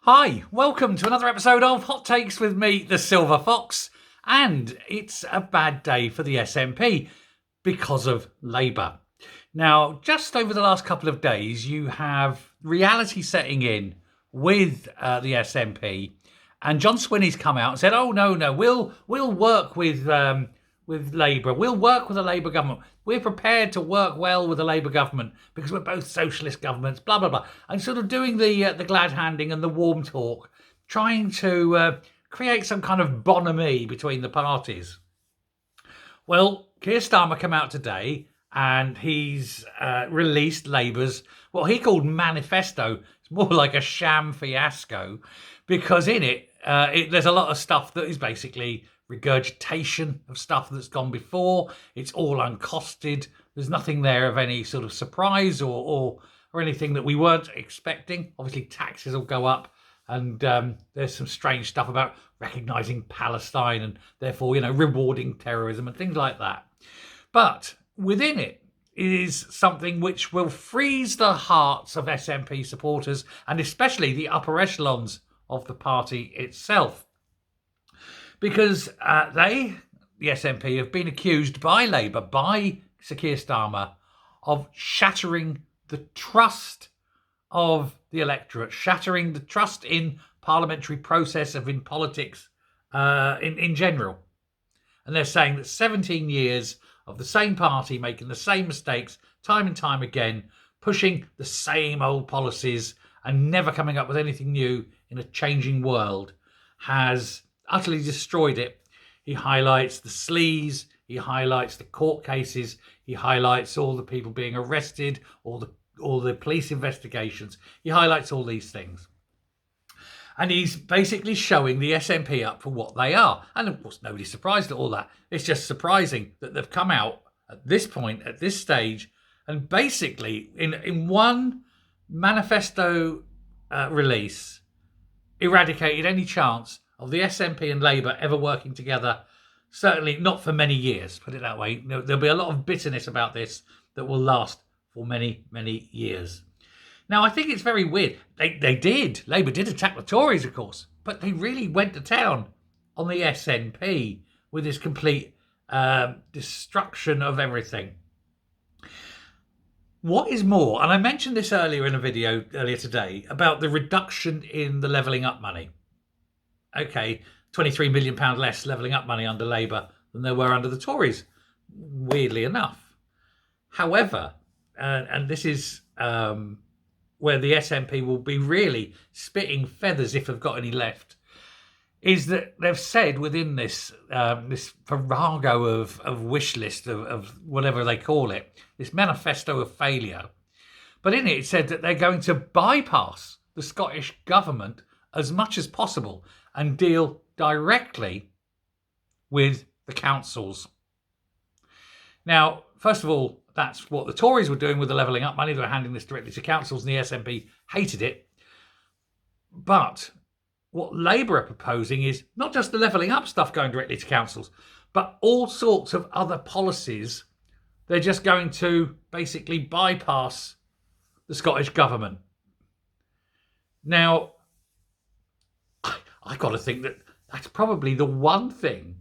Hi, welcome to another episode of Hot Takes with me, the Silver Fox. And it's a bad day for the SNP because of Labour. Now, just over the last couple of days, you have reality setting in with the SNP. And John Swinney's come out and said, "Oh no, we'll work with Labour. We'll work with the Labour government. We're prepared to work well with the Labour government because we're both socialist governments." Blah blah blah, and sort of doing the glad handing and the warm talk, trying to create some kind of bonhomie between the parties. Well, Keir Starmer came out today and he's released Labour's what he called Manifesto. It's more like a sham fiasco because in it, there's a lot of stuff that is basically regurgitation of stuff that's gone before. It's all uncosted. There's nothing there of any sort of surprise or anything that we weren't expecting. Obviously, taxes will go up, and there's some strange stuff about recognising Palestine and therefore, rewarding terrorism and things like that. But within it is something which will freeze the hearts of SNP supporters and especially the upper echelons of the party itself. Because the SNP, have been accused by Labour, by Sir Keir Starmer, of shattering the trust of the electorate, shattering the trust in parliamentary process of in politics in general. And they're saying that 17 years of the same party making the same mistakes time and time again, pushing the same old policies and never coming up with anything new in a changing world has utterly destroyed it. He highlights the sleaze, he highlights the court cases, he highlights all the people being arrested, all the police investigations. He highlights all these things. And he's basically showing the SNP up for what they are. And of course, nobody's surprised at all that. It's just surprising that they've come out at this point, at this stage, and basically in one manifesto release, eradicated any chance of the SNP and Labour ever working together. Certainly not for many years, put it that way. There'll be a lot of bitterness about this that will last for many, many years. Now, I think it's very weird. Labour did attack the Tories, of course, but they really went to town on the SNP with this complete destruction of everything. What is more, and I mentioned this earlier in a video earlier today, about the reduction in the levelling up money. Okay, £23 million less levelling up money under Labour than there were under the Tories, weirdly enough. However, and this is where the SNP will be really spitting feathers if they've got any left, is that they've said within this farrago of wish list of whatever they call it, this manifesto of failure. But in it said that they're going to bypass the Scottish government as much as possible and deal directly with the councils. Now, first of all, that's what the Tories were doing with the levelling up money. They were handing this directly to councils, and the SNP hated it. But what Labour are proposing is not just the levelling up stuff going directly to councils, but all sorts of other policies. They're just going to basically bypass the Scottish government. Now, I've got to think that that's probably the one thing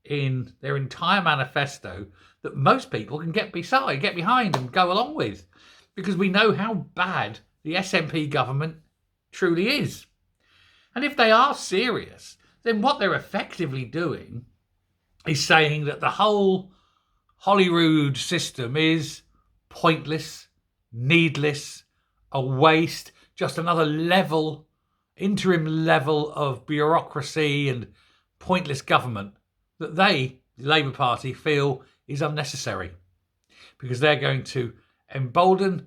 in their entire manifesto that most people can get behind and go along with, because we know how bad the SNP government truly is. And if they are serious, then what they're effectively doing is saying that the whole Holyrood system is pointless, needless, a waste, just another interim level of bureaucracy and pointless government that they, the Labour Party, feel is unnecessary, because they're going to empower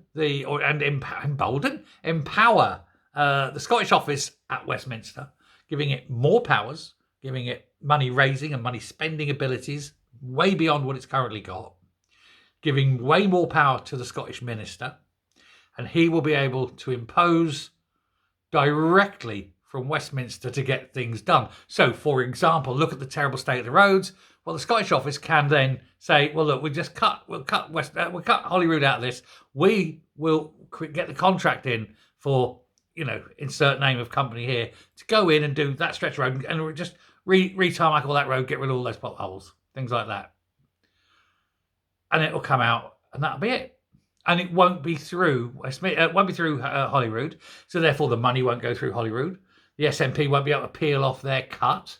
the Scottish office at Westminster, giving it more powers, giving it money raising and money spending abilities way beyond what it's currently got, giving way more power to the Scottish minister, and he will be able to impose directly from Westminster to get things done. So, for example, look at the terrible state of the roads. Well, the Scottish office can then say, well, look, we'll cut Holyrood out of this. We will get the contract in for insert name of company here, to go in and do that stretch of road and just re-tarmac all that road, get rid of all those potholes, things like that. And it'll come out and that'll be it. And it won't be through Holyrood, so therefore the money won't go through Holyrood. The SNP won't be able to peel off their cut.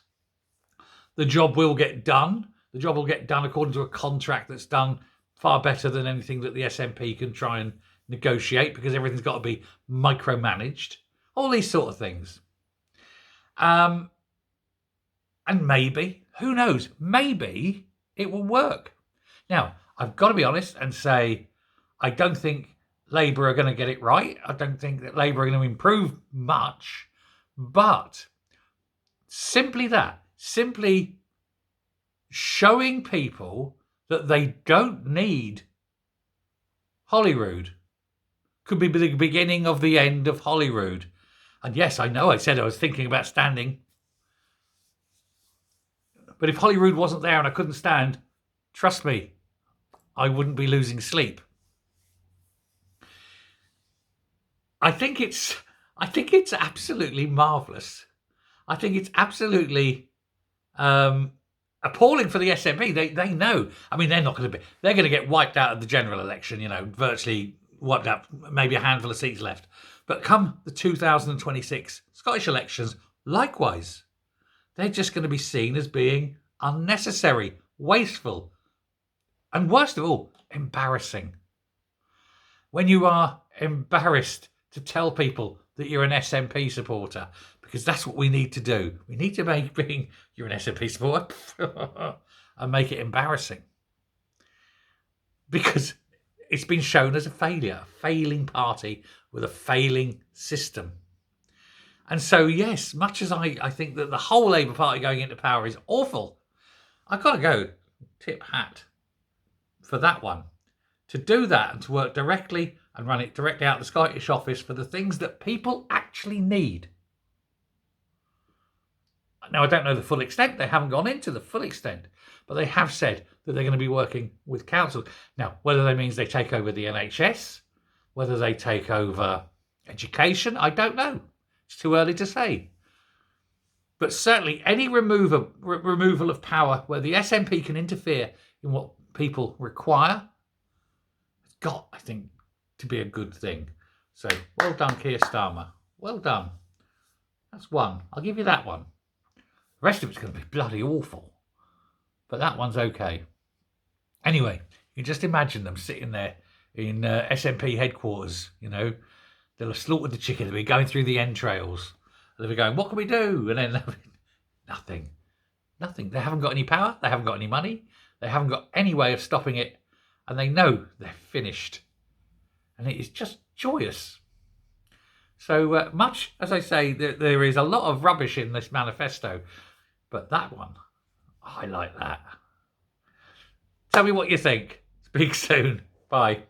The job will get done. The job will get done according to a contract that's done far better than anything that the SNP can try and negotiate, because everything's got to be micromanaged. All these sort of things. And maybe, who knows, maybe it will work. Now, I've got to be honest and say, I don't think Labour are going to get it right. I don't think that Labour are going to improve much. But simply showing people that they don't need Holyrood could be the beginning of the end of Holyrood. And yes, I know I said I was thinking about standing. But if Holyrood wasn't there and I couldn't stand, trust me, I wouldn't be losing sleep. I think it's absolutely marvellous. I think it's absolutely appalling for the SNP. They know. I mean, they're going to get wiped out of the general election, virtually wiped out, maybe a handful of seats left. But come the 2026 Scottish elections, likewise, they're just going to be seen as being unnecessary, wasteful, and worst of all, embarrassing. When you are embarrassed to tell people that you're an SNP supporter, because that's what we need to do. We need to make being you're an SNP supporter and make it embarrassing. Because it's been shown as a failure, a failing party with a failing system. And so, yes, much as I think that the whole Labour Party going into power is awful, I've got to go tip hat for that one. To do that and to work directly and run it directly out of the Scottish office for the things that people actually need. Now, I don't know the full extent. They haven't gone into the full extent, but they have said that they're going to be working with councils. Now, whether that means they take over the NHS, whether they take over education, I don't know. It's too early to say. But certainly any removal of power where the SNP can interfere in what people require has got, I think, to be a good thing. So, well done, Keir Starmer. Well done. That's one. I'll give you that one. The rest of it's going to be bloody awful. But that one's okay. Anyway, you just imagine them sitting there in SNP headquarters, They'll have slaughtered the chicken. They'll be going through the entrails. They'll be going, what can we do? And then nothing. Nothing. They haven't got any power. They haven't got any money. They haven't got any way of stopping it. And they know they're finished. And it is just joyous. So much, as I say, there is a lot of rubbish in this manifesto. But that one, I like that. Tell me what you think. Speak soon. Bye.